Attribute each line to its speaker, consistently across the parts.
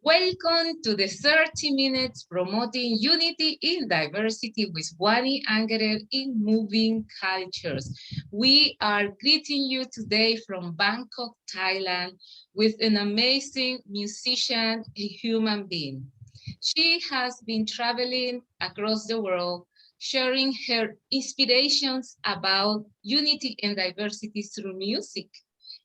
Speaker 1: Welcome to the 30 minutes promoting unity in diversity with Wanayran Angerer in moving cultures. We are greeting you today from Bangkok, Thailand, with an amazing musician, a human being. She has been traveling across the world, sharing her inspirations about unity and diversity through music.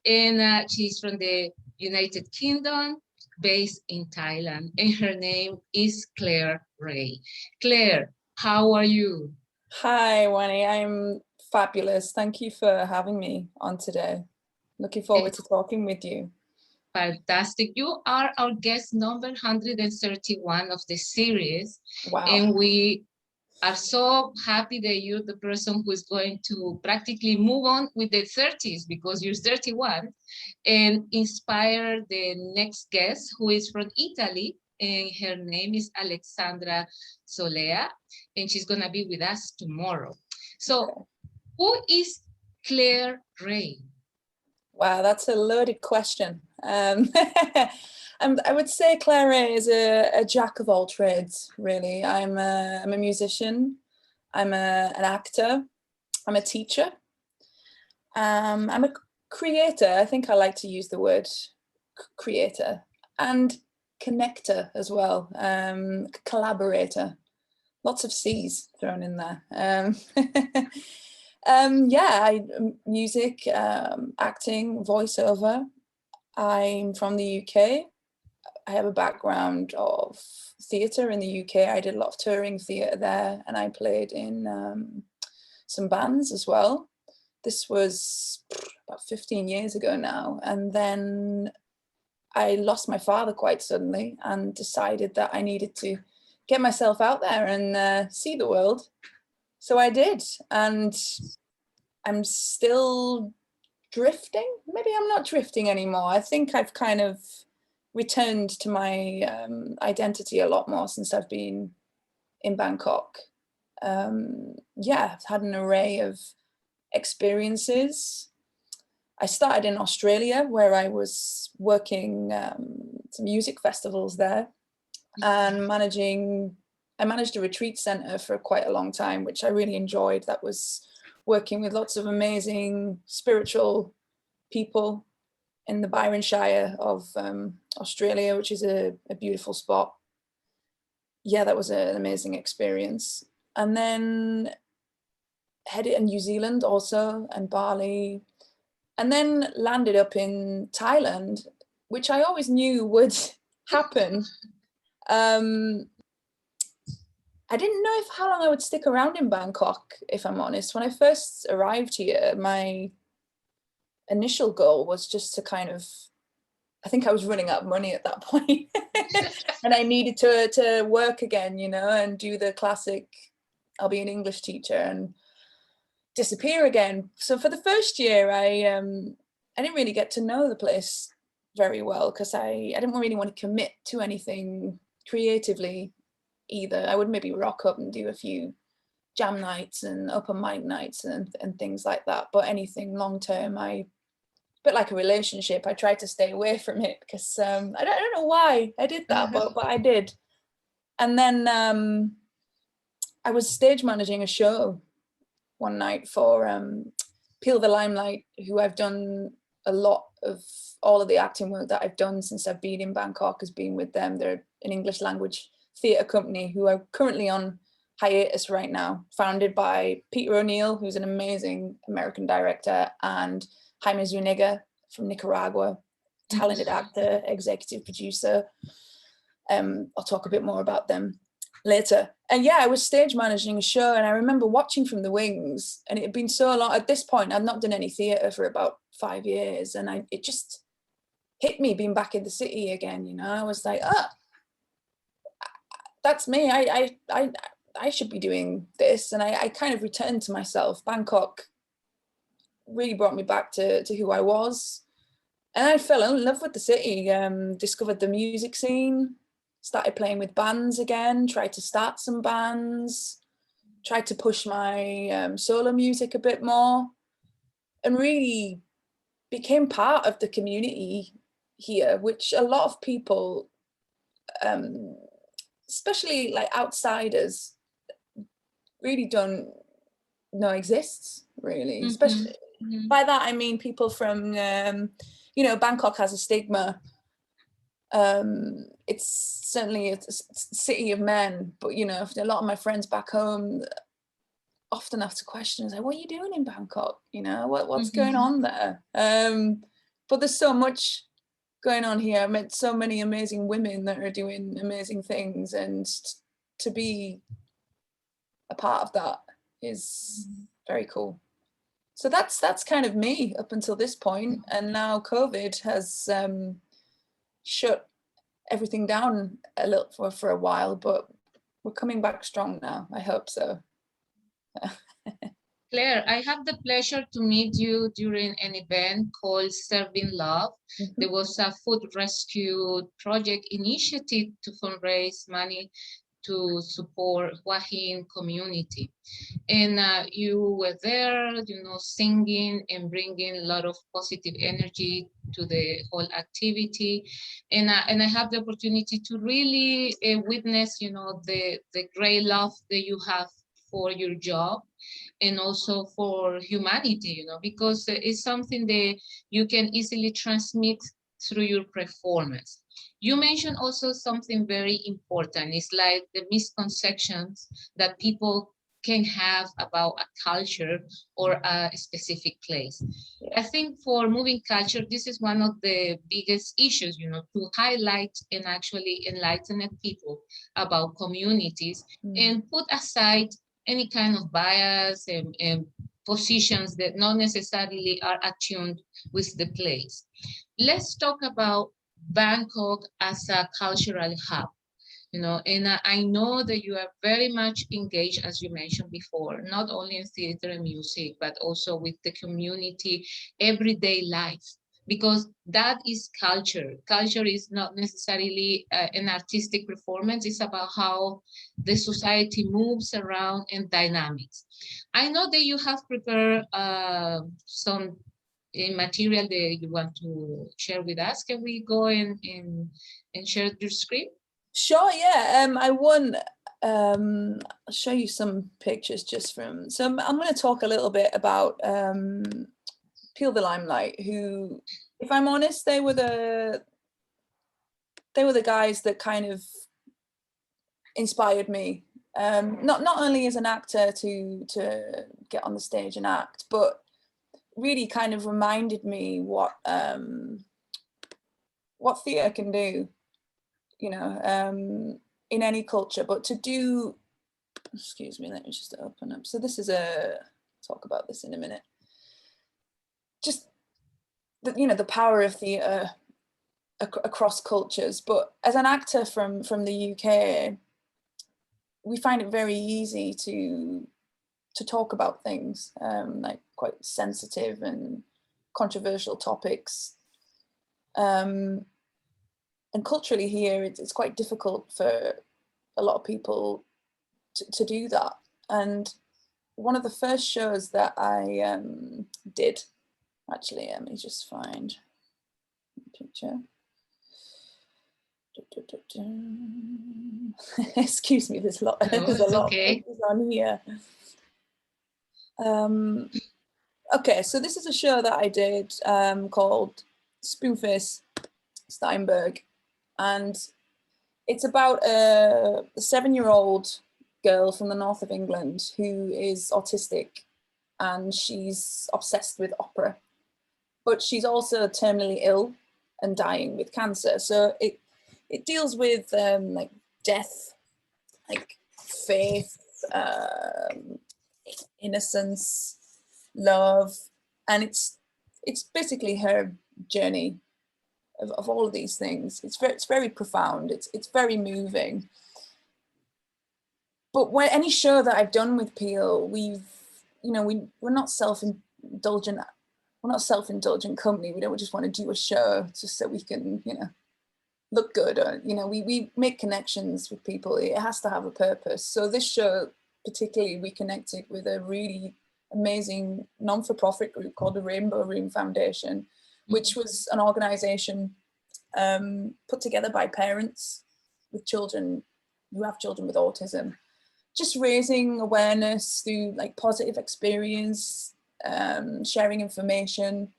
Speaker 1: And she's from the United Kingdom, based in Thailand, and her name is Claire Ray. Claire, how are you?
Speaker 2: Hi, Wani. I'm fabulous. Thank you for having me on today. Looking forward to talking with you.
Speaker 1: Fantastic. You are our guest number 131 of the series.
Speaker 2: Wow.
Speaker 1: And we are so happy that you're the person who is going to practically move on with the 30s because you're 31 and inspire the next guest who is from Italy, and her name is Alexandra Solea, and she's going to be with us tomorrow. So who is Claire Ray?
Speaker 2: Wow, that's a loaded question. I would say Claire Ray is a jack of all trades, really. I'm a musician, I'm an actor, I'm a teacher, I'm a creator. I think I like to use the word creator, and connector as well, collaborator. Lots of C's thrown in there. Yeah, music, acting, voiceover. I'm from the UK. I have a background of theatre in the UK. I did a lot of touring theatre there, and I played in some bands as well. This was about 15 years ago now. And then I lost my father quite suddenly and decided that I needed to get myself out there and see the world. So I did, and I'm still drifting. Maybe I'm not drifting anymore. I think I've kind of returned to my identity a lot more since I've been in Bangkok. Yeah, I've had an array of experiences. I started in Australia, where I was working some music festivals there and I managed a retreat center for quite a long time, which I really enjoyed. That was working with lots of amazing spiritual people in the Byron Shire of Australia, which is a beautiful spot. Yeah, that was an amazing experience. And then headed in New Zealand also, and Bali, and then landed up in Thailand, which I always knew would happen. I didn't know how long I would stick around in Bangkok, if I'm honest. When I first arrived here, my initial goal was just to I think I was running out of money at that point. And I needed to work again, and do the classic, I'll be an English teacher and disappear again. So for the first year, I didn't really get to know the place very well, because I didn't really want to commit to anything creatively either. I would maybe rock up and do a few jam nights and open mic nights and things like that. But anything long term, a bit like a relationship, I tried to stay away from it, because I don't know why I did that, but I did. And then I was stage managing a show one night for Peel the Limelight, who I've done a lot of all of the acting work that I've done since I've been in Bangkok has been with them. They're an English language theatre company who are currently on hiatus right now, founded by Peter O'Neill, who's an amazing American director, and Jaime Zuniga from Nicaragua, talented actor, executive producer. I'll talk a bit more about them later. And yeah, I was stage managing a show, and I remember watching from the wings, and it had been so long. At this point, I'd not done any theatre for about 5 years, and it just hit me being back in the city again. I was like, that's me. I should be doing this. And I kind of returned to myself. Bangkok really brought me back to who I was. And I fell in love with the city, discovered the music scene, started playing with bands again, tried to start some bands, tried to push my solo music a bit more, and really became part of the community here, which a lot of people especially like outsiders, really don't know exists, really. Especially by that I mean people from you know, Bangkok has a stigma. It's certainly a city of men, but you know, a lot of my friends back home often ask questions like, what are you doing in Bangkok, you know, what's going on there? But there's so much going on here. I met so many amazing women that are doing amazing things, and to be a part of that is very cool. So that's kind of me up until this point. And now COVID has shut everything down a little for a while, but we're coming back strong now. I hope so.
Speaker 1: Claire, I have the pleasure to meet you during an event called Serving Love. There was a food rescue project initiative to fundraise money to support Hua Hin community. And you were there, you know, singing and bringing a lot of positive energy to the whole activity. And I have the opportunity to really witness, you know, the great love that you have for your job and also for humanity, you know, because it's something that you can easily transmit through your performance. You mentioned also something very important. It's like the misconceptions that people can have about a culture or a specific place. I think for moving culture, this is one of the biggest issues, you know, to highlight and actually enlighten people about communities and put aside any kind of bias and positions that not necessarily are attuned with the place. Let's talk about Bangkok as a cultural hub, you know, and I know that you are very much engaged, as you mentioned before, not only in theater and music, but also with the community, everyday life, because that is culture. Culture is not necessarily an artistic performance. It's about how the society moves around and dynamics. I know that you have prepared some material that you want to share with us. Can we go and share your screen?
Speaker 2: Sure, yeah. I won. I'll show you some pictures just from. So I'm going to talk a little bit about Peel the Limelight, who, if I'm honest, they were the guys that kind of inspired me. Not only as an actor to get on the stage and act, but really kind of reminded me what theatre can do, you know, in any culture. But to do, excuse me, let me just open up. So this is talk about this in a minute. Just you know, the power of theatre across cultures. But as an actor from the UK, we find it very easy to talk about things like quite sensitive and controversial topics. And culturally here, it's quite difficult for a lot of people to do that. And one of the first shows that I did, actually, let me just find a picture. Excuse me, there's a lot. There's a lot of pictures on here. Okay, so this is a show that I did called Spoonface Steinberg, and it's about a 7-year-old girl from the north of England who is autistic, and she's obsessed with opera, but she's also terminally ill and dying with cancer. So it deals with like death, like faith, innocence, love, and it's basically her journey of all of these things. It's very profound. It's very moving. But when any show that I've done with Peel, we're not self-indulgent. We're not a self-indulgent company. We don't just want to do a show just so we can, you know, look good, or, you know, we make connections with people. It has to have a purpose. So this show particularly, we connected with a really amazing non-for-profit group called the Rainbow Room Foundation, which was an organization put together by parents children who have children with autism, just raising awareness through like positive experience, sharing information.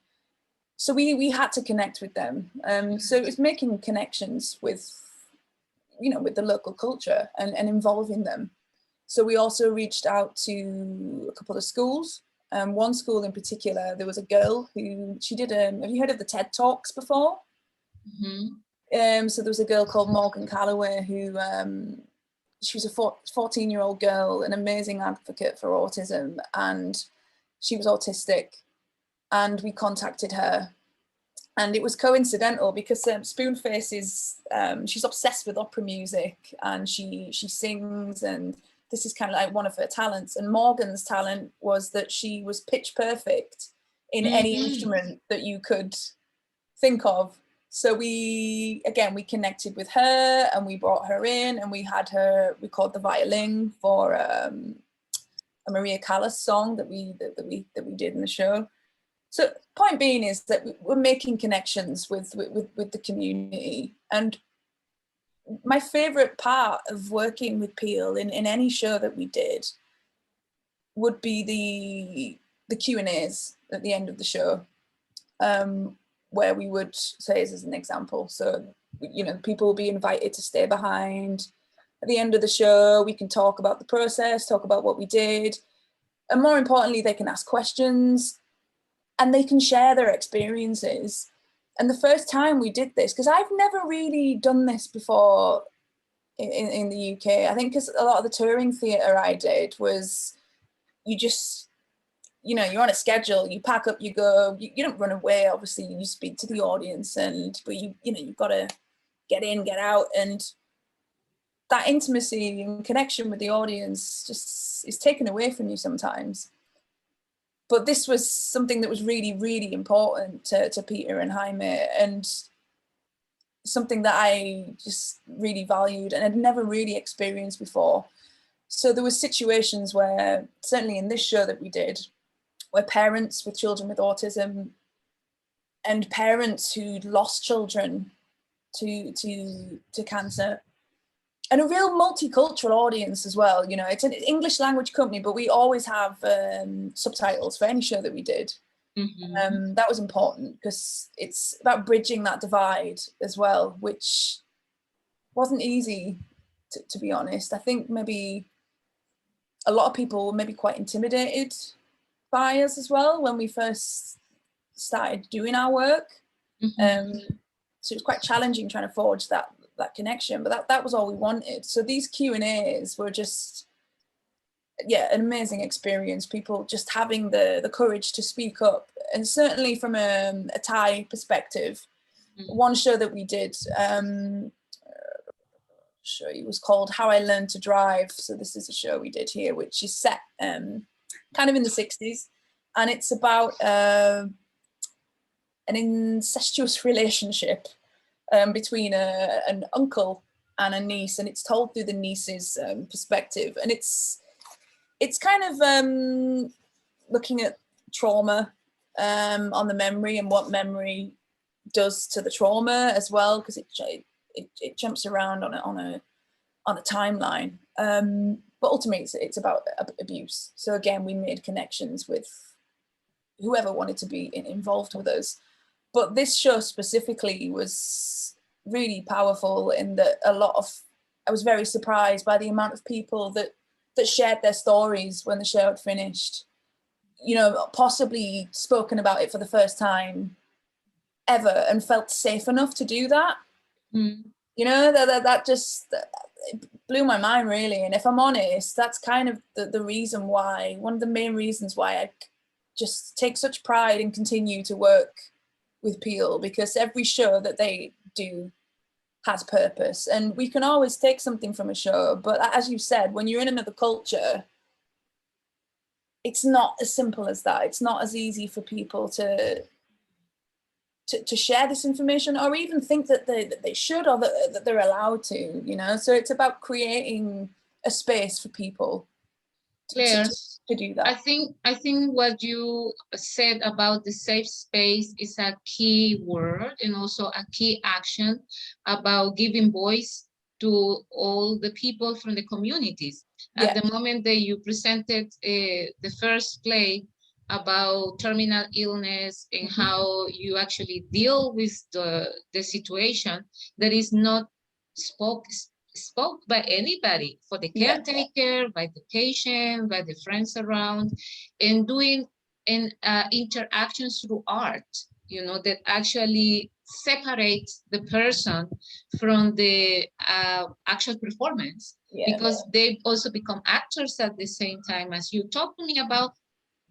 Speaker 2: So we had to connect with them. So it was making connections with, you know, with the local culture and involving them. So we also reached out to a couple of schools. One school in particular, there was a girl who, she did, have you heard of the TED Talks before?
Speaker 1: Mm-hmm.
Speaker 2: So there was a girl called Callaway who, she was a 14-year-old girl, an amazing advocate for autism, and she was autistic, and we contacted her. And it was coincidental because Spoonface is, she's obsessed with opera music, and she sings, and this is kind of like one of her talents. And Morgan's talent was that she was pitch perfect in any instrument that you could think of. So we connected with her, and we brought her in, and we had her record the violin for a Maria Callas song that we did in the show. So point being is that we're making connections with the community. And my favorite part of working with Peel in any show that we did would be the Q&As at the end of the show, where we would say, as an example, so, you know, people will be invited to stay behind. At the end of the show, we can talk about the process, talk about what we did, and more importantly, they can ask questions, and they can share their experiences. And the first time we did this, because I've never really done this before in the UK, I think because a lot of the touring theatre I did was, you just, you know, you're on a schedule, you pack up, you go, you don't run away, obviously, you speak to the audience, but you know, you've got to get in, get out, and that intimacy and connection with the audience just is taken away from you sometimes. But this was something that was really, really important to Peter and Jaime, and something that I just really valued and had never really experienced before. So there were situations where, certainly in this show that we did, where parents with children with autism and parents who'd lost children to cancer, and a real multicultural audience as well. You know, it's an English language company, but we always have subtitles for any show that we did.
Speaker 1: Mm-hmm.
Speaker 2: That was important because it's about bridging that divide as well, which wasn't easy, to be honest. I think maybe a lot of people were maybe quite intimidated by us as well when we first started doing our work.
Speaker 1: Mm-hmm.
Speaker 2: So it's quite challenging trying to forge that connection, but that was all we wanted. So these Q&As were just, yeah, an amazing experience. People just having the courage to speak up. And certainly from a Thai perspective, one show that we did, show it was called How I Learned to Drive. So this is a show we did here, which is set kind of in the 60s, and it's about an incestuous relationship between an uncle and a niece, and it's told through the niece's perspective, and it's kind of looking at trauma on the memory and what memory does to the trauma as well, because it jumps around on a timeline, but ultimately it's about abuse. So again, we made connections with whoever wanted to be involved with us. But this show specifically was really powerful in that I was very surprised by the amount of people that shared their stories when the show had finished, you know, possibly spoken about it for the first time ever and felt safe enough to do that. You know, that just blew my mind, really. And if I'm honest, that's kind of the reason why, one of the main reasons why I just take such pride and continue to work with Peel, because every show that they do has purpose, and we can always take something from a show, but as you said, when you're in another culture, it's not as simple as that. It's not as easy for people to share this information, or even think that they should, or that they're allowed to, you know. So it's about creating a space for people
Speaker 1: Claire,
Speaker 2: to do that.
Speaker 1: I think what you said about the safe space is a key word, and also a key action about giving voice to all the people from the communities.
Speaker 2: Yeah.
Speaker 1: At the moment that you presented the first play about terminal illness and how you actually deal with the situation that is not spoke by anybody, for the caretaker, by the patient, by the friends around, and doing interactions through art, you know, that actually separates the person from the actual performance, because they also become actors at the same time. As you talk to me about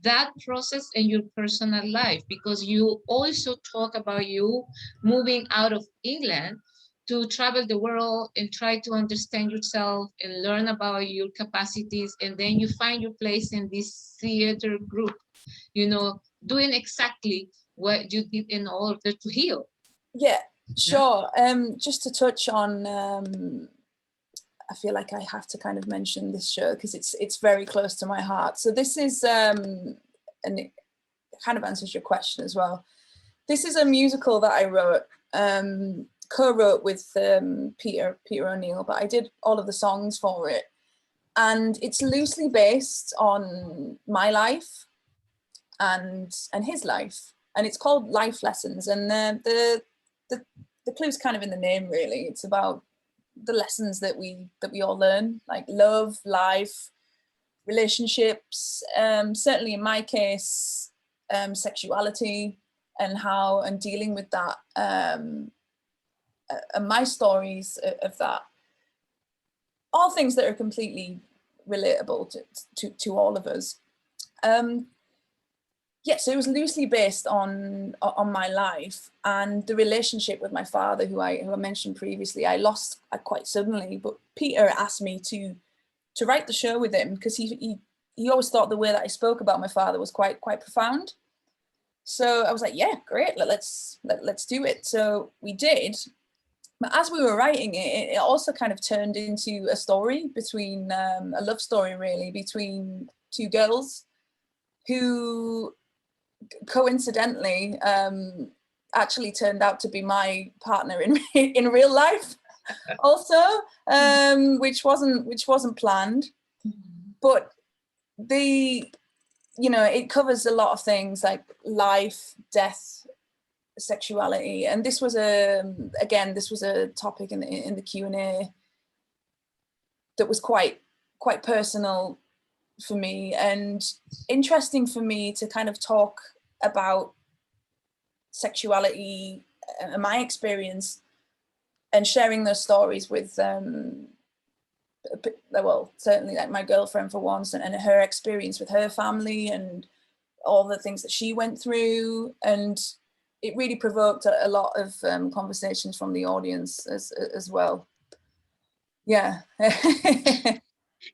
Speaker 1: that process in your personal life, because you also talk about you moving out of England to travel the world and try to understand yourself and learn about your capacities, and then you find your place in this theater group, you know, doing exactly what you did in order to heal.
Speaker 2: Yeah, sure. Just to touch on, I feel like I have to kind of mention this show because it's very close to my heart. So this is, and it kind of answers your question as well. This is a musical that I wrote, co-wrote with Peter O'Neill, but I did all of the songs for it. And it's loosely based on my life and his life. And it's called Life Lessons. And the clue's kind of in the name, really. It's about the lessons that we all learn, like love, life, relationships, certainly in my case, sexuality, and dealing with that, and my stories of that, all things that are completely relatable to all of us. Yes, so it was loosely based on my life and the relationship with my father, who I mentioned previously. I lost quite suddenly, but Peter asked me to write the show with him because he always thought the way that I spoke about my father was quite profound. So I was like, yeah, great, let's do it. So we did. But as we were writing it, it also kind of turned into a story between a love story, really, between two girls who coincidentally actually turned out to be my partner in real life also, which wasn't planned. But it covers a lot of things like life, death, sexuality, and this was a topic in the Q&A that was quite personal for me and interesting for me to kind of talk about sexuality and my experience and sharing those stories with certainly like my girlfriend for once, and her experience with her family and all the things that she went through. And it really provoked a lot of conversations from the audience as well. Yeah.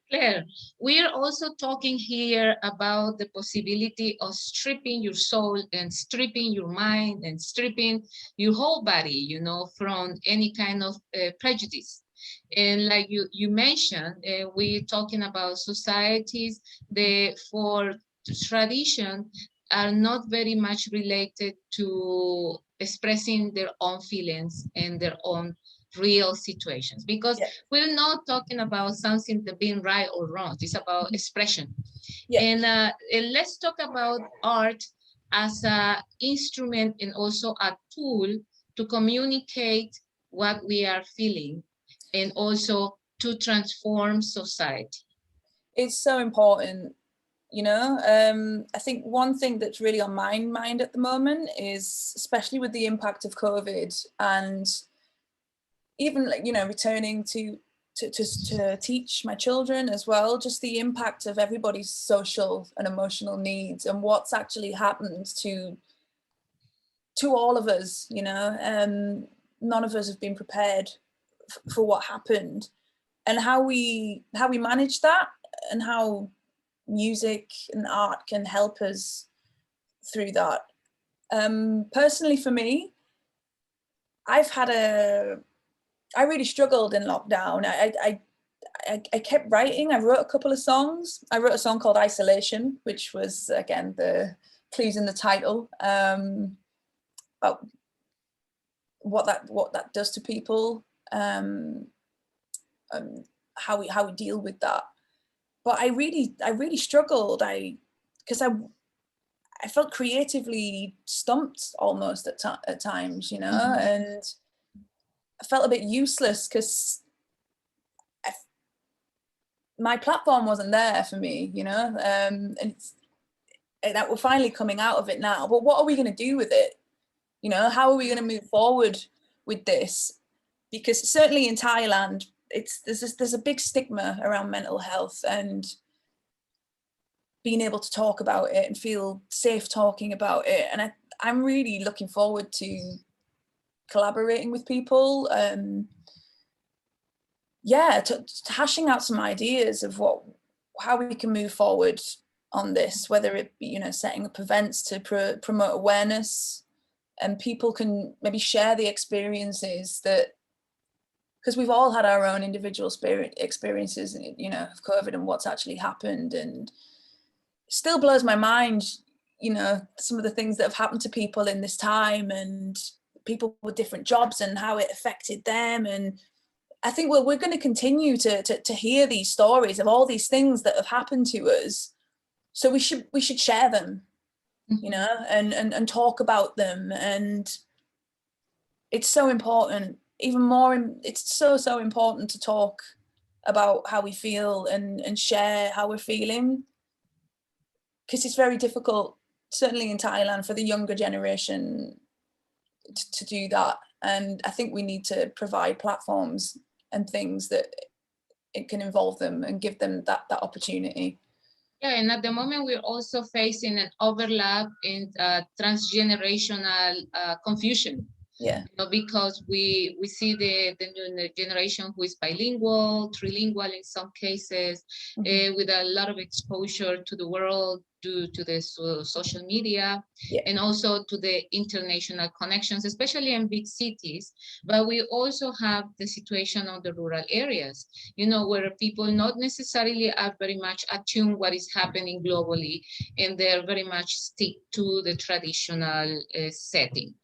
Speaker 1: Claire, we are also talking here about the possibility of stripping your soul and stripping your mind and stripping your whole body, you know, from any kind of prejudice. And like you mentioned, we're talking about societies that for tradition are not very much related to expressing their own feelings and their own real situations, because we're not talking about something that being right or wrong. It's about expression. And let's talk about art as an instrument and also a tool to communicate what we are feeling and also to transform society.
Speaker 2: It's so important. I think one thing that's really on my mind at the moment is, especially with the impact of COVID and even returning to teach my children as well, just the impact of everybody's social and emotional needs and what's actually happened to all of us. None of us have been prepared for what happened, and how we manage that, and how music and art can help us through that. Personally for me, I really struggled in lockdown. I kept writing. I wrote a couple of songs. I wrote a song called Isolation, which was, again, the clues in the title, about what that does to people. how we deal with that. But I really struggled. Because I felt creatively stumped almost at times, you know, and I felt a bit useless because my platform wasn't there for me, you know, and that we're finally coming out of it now. But what are we going to do with it? You know, how are we going to move forward with this? Because certainly in Thailand, there's a big stigma around mental health, and being able to talk about it and feel safe talking about it. And I'm really looking forward to collaborating with people. To hashing out some ideas of how we can move forward on this, whether it be, you know, setting up events to promote awareness, and people can maybe share the experiences that, because we've all had our own individual experiences, you know, of COVID and what's actually happened. And it still blows my mind, you know, some of the things that have happened to people in this time, and people with different jobs and how it affected them. And I think we're going to continue to hear these stories of all these things that have happened to us. So we should share them, you know, and talk about them. And it's so important, even more, it's so important to talk about how we feel and share how we're feeling, because it's very difficult, certainly in Thailand, for the younger generation to do that. And I think we need to provide platforms and things that it can involve them and give them that opportunity.
Speaker 1: Yeah, and at the moment we're also facing an overlap in transgenerational confusion.
Speaker 2: Yeah.
Speaker 1: You know, because we see the new generation who is bilingual, trilingual in some cases, with a lot of exposure to the world due to the social media, and also to the international connections, especially in big cities. But we also have the situation of the rural areas, you know, where people not necessarily are very much attuned what is happening globally, and they're very much stick to the traditional setting.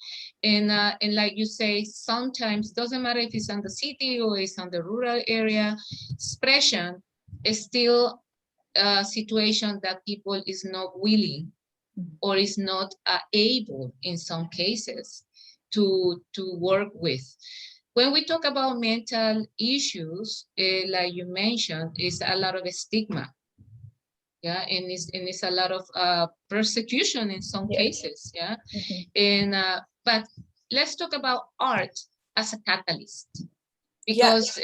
Speaker 1: And like you say, sometimes doesn't matter if it's in the city or it's in the rural area, expression is still a situation that people is not willing or is not able in some cases to work with. When we talk about mental issues, like you mentioned, is a lot of stigma. Yeah, and it's a lot of persecution in some cases. Yeah, and but let's talk about art as a catalyst, because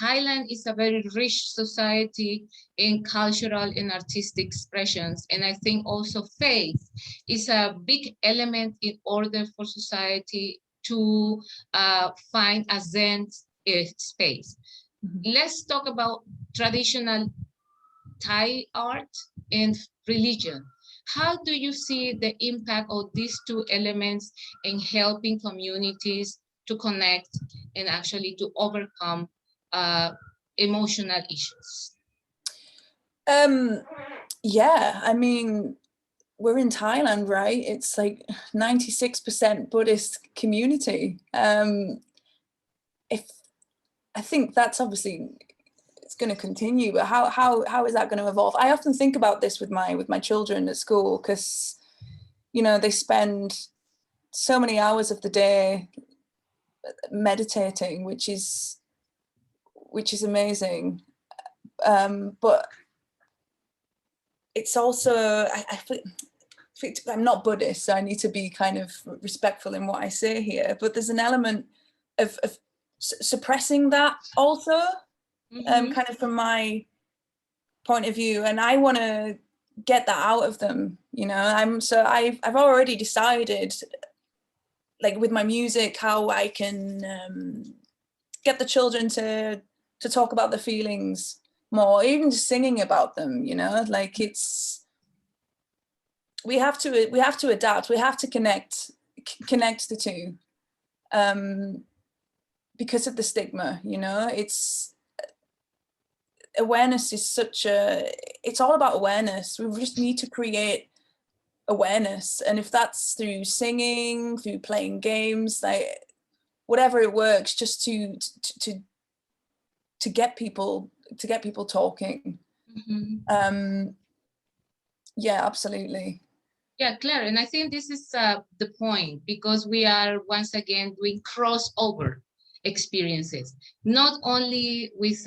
Speaker 1: Thailand is a very rich society in cultural and artistic expressions. And I think also faith is a big element in order for society to find a Zen space. Let's talk about traditional Thai art and religion. How do you see the impact of these two elements in helping communities to connect and actually to overcome emotional issues?
Speaker 2: Yeah, I mean, we're in Thailand, right? It's like 96% Buddhist community. If I think that's obviously, it's going to continue, but how is that going to evolve? I often think about this with my children at school, because, you know, they spend so many hours of the day meditating, which is amazing. But it's also, I'm not Buddhist, so I need to be kind of respectful in what I say here, but there's an element of suppressing that also, kind of from my point of view, and I want to get that out of them, you know. I've already decided, like with my music, how I can get the children to talk about their feelings more, even just singing about them, you know. Like, we have to adapt, we have to connect the two, because of the stigma, you know. Awareness is it's all about awareness. We just need to create awareness, and if that's through singing, through playing games, like whatever it works, just to to get people talking. Yeah, absolutely.
Speaker 1: Yeah, Claire, and I think this is the point, because we are once again doing crossover experiences, not only with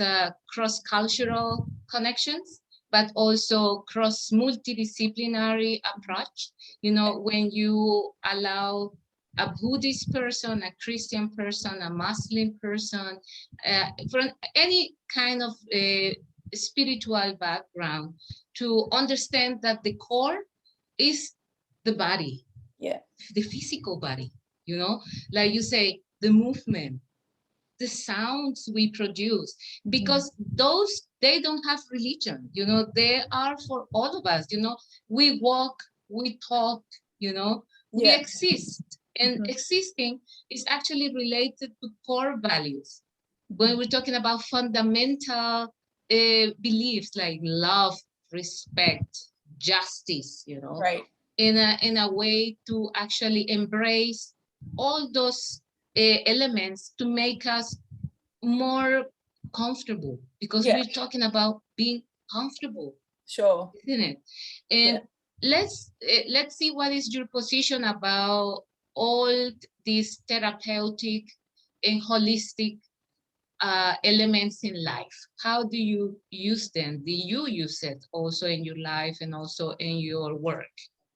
Speaker 1: cross-cultural connections, but also cross-multidisciplinary approach. You know, when you allow a Buddhist person, a Christian person, a Muslim person, from any kind of spiritual background, to understand that the core is the body,
Speaker 2: Yeah,
Speaker 1: the physical body, you know, like you say, the movement, the sounds we produce, because those, they don't have religion, you know, they are for all of us, you know, we walk, we talk, you know, we exist, and existing is actually related to core values. When we're talking about fundamental beliefs like love, respect, justice, you know,
Speaker 2: right.
Speaker 1: In a way to actually embrace all those elements to make us more comfortable, because we're talking about being comfortable,
Speaker 2: Sure.
Speaker 1: isn't it? And let's see what is your position about all these therapeutic and holistic elements in life. How do you use them? Do you use it also in your life and also in your work?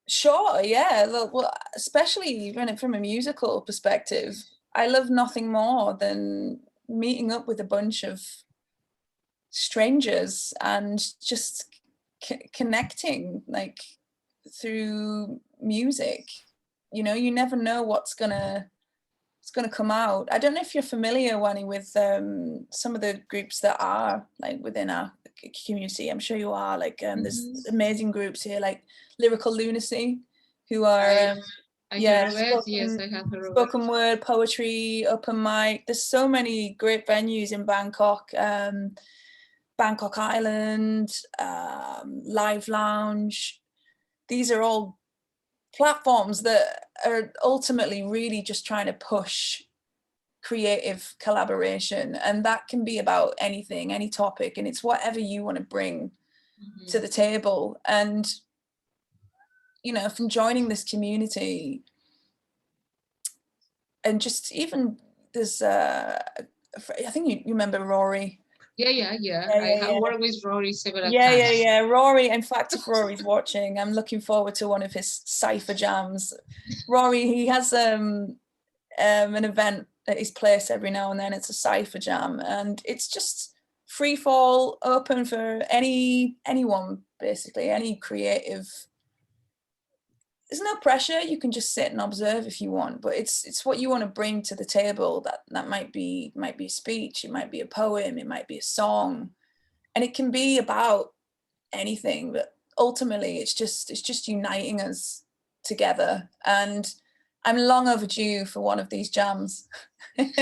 Speaker 2: Sure, yeah. Well, especially from a musical perspective, I love nothing more than meeting up with a bunch of strangers and just connecting, like, through music. You know, you never know what's gonna come out. I don't know if you're familiar, Wani, with some of the groups that are like within our community. I'm sure you are. Like, there's amazing groups here, like Lyrical Lunacy, who are
Speaker 1: I heard of it. Yes, I have heard of it.
Speaker 2: Spoken word, poetry, open mic. There's so many great venues in Bangkok. Bangkok Island, Live Lounge. These are all platforms that are ultimately really just trying to push creative collaboration, and that can be about anything, any topic, and it's whatever you want to bring to the table. And, you know, from joining this community, and just even there's I think you remember Rory.
Speaker 1: Yeah. I have worked with Rory several times.
Speaker 2: Yeah. Rory, in fact, if Rory's watching, I'm looking forward to one of his cypher jams. Rory, he has an event at his place every now and then. It's a cypher jam, and it's just free fall, open for anyone, basically, any creative. There's no pressure. You can just sit and observe if you want, but it's what you want to bring to the table. That might be a speech, it might be a poem, it might be a song, and it can be about anything. But ultimately, it's just uniting us together. And I'm long overdue for one of these jams. But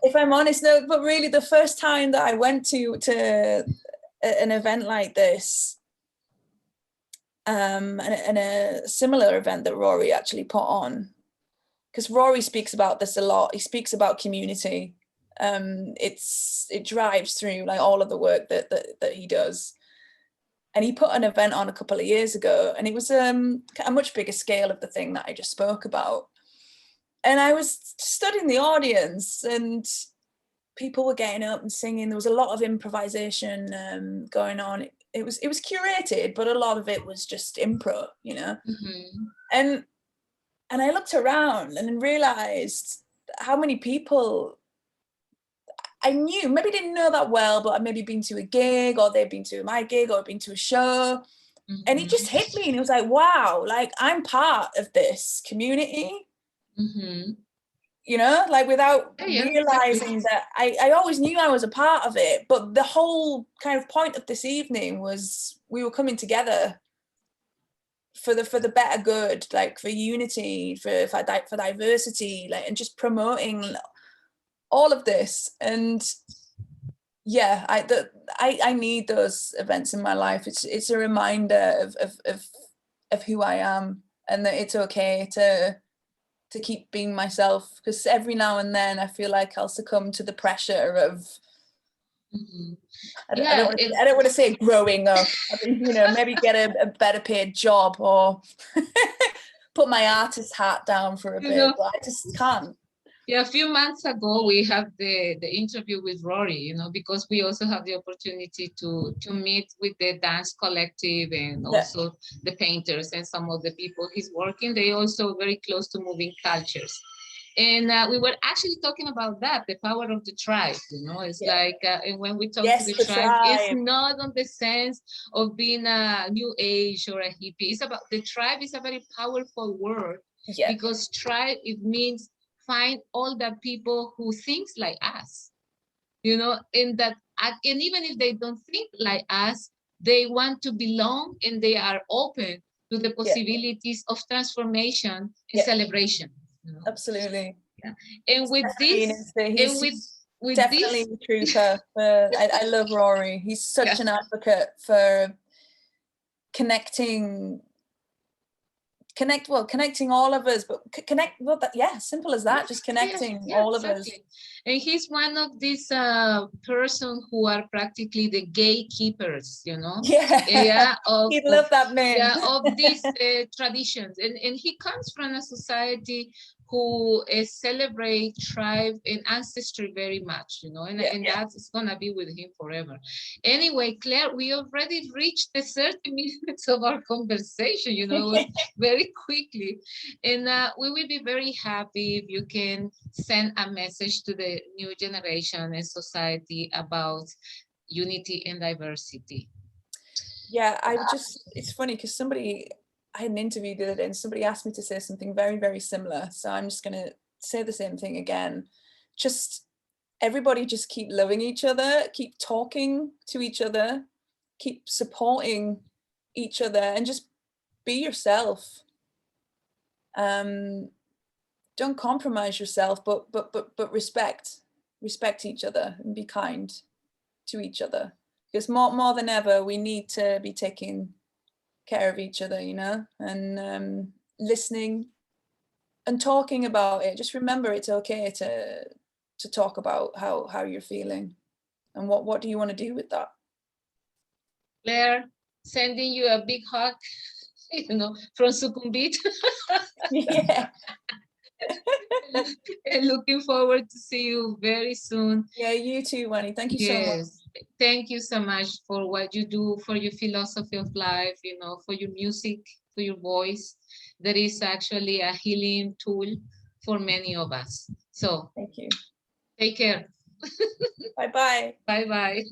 Speaker 2: if I'm honest, no. But really, the first time that I went to an event like this, and a similar event that Rory actually put on, because Rory speaks about this a lot. He speaks about community. It drives through like all of the work that he does. And he put an event on a couple of years ago, and it was a much bigger scale of the thing that I just spoke about. And I was stood in the audience, and people were getting up and singing. There was a lot of improvisation going on. It was curated, but a lot of it was just improv, you know. And I looked around and realized how many people I knew, maybe didn't know that well, but I'd maybe been to a gig, or they'd been to my gig, or been to a show. And it just hit me, and it was like, wow, like, I'm part of this community. You know, like, without realizing that I always knew I was a part of it. But the whole kind of point of this evening was we were coming together for the better good, like for unity, for diversity, like, and just promoting all of this. And yeah, I need those events in my life. It's a reminder of who I am, and that it's okay to to keep being myself, because every now and then I feel like I'll succumb to the pressure of, I don't want to say growing up. I mean, you know, maybe get a better paid job or put my artist hat down for a bit, but I just can't.
Speaker 1: Yeah, a few months ago, we had the interview with Rory, you know, because we also have the opportunity to meet with the dance collective and also the painters and some of the people he's working. They also very close to moving cultures. And we were actually talking about that, the power of the tribe, you know, it's like, and when we talk to the tribe, it's not on the sense of being a new age or a hippie. It's about, the tribe is a very powerful word because tribe, it means find all the people who thinks like us, you know, and that, and even if they don't think like us, they want to belong and they are open to the possibilities of transformation and celebration. You know?
Speaker 2: Absolutely.
Speaker 1: And with this, with
Speaker 2: definitely
Speaker 1: this,
Speaker 2: the trooper. I love Rory. He's such an advocate for connecting all of us, but simple as that, just connecting all of us.
Speaker 1: And he's one of these persons who are practically the gatekeepers, you know.
Speaker 2: He'd love that name.
Speaker 1: Of these traditions, and he comes from a society who celebrate tribe and ancestry very much, you know, and that's gonna be with him forever. Anyway, Claire, we already reached the 30 minutes of our conversation, you know, very quickly, and we will be very happy if you can send a message to the new generation and society about unity and diversity.
Speaker 2: Yeah, it's funny because I had an interview the other day and somebody asked me to say something very, very similar. So I'm just going to say the same thing again. Just everybody just keep loving each other, keep talking to each other, keep supporting each other, and just be yourself. Don't compromise yourself, but respect each other and be kind to each other. Because more than ever, we need to be taking care of each other, you know, and listening and talking about it. Just remember, it's okay to talk about how you're feeling and what do you want to do with that.
Speaker 1: Claire, sending you a big hug, you know, from Sukhumvit.
Speaker 2: Yeah.
Speaker 1: And looking forward to see you very soon.
Speaker 2: Yeah, you too, Wani. Thank you so much.
Speaker 1: Thank you so much for what you do, for your philosophy of life, you know, for your music, for your voice. That is actually a healing tool for many of us. So
Speaker 2: thank you.
Speaker 1: Take care.
Speaker 2: Bye-bye.
Speaker 1: Bye-bye.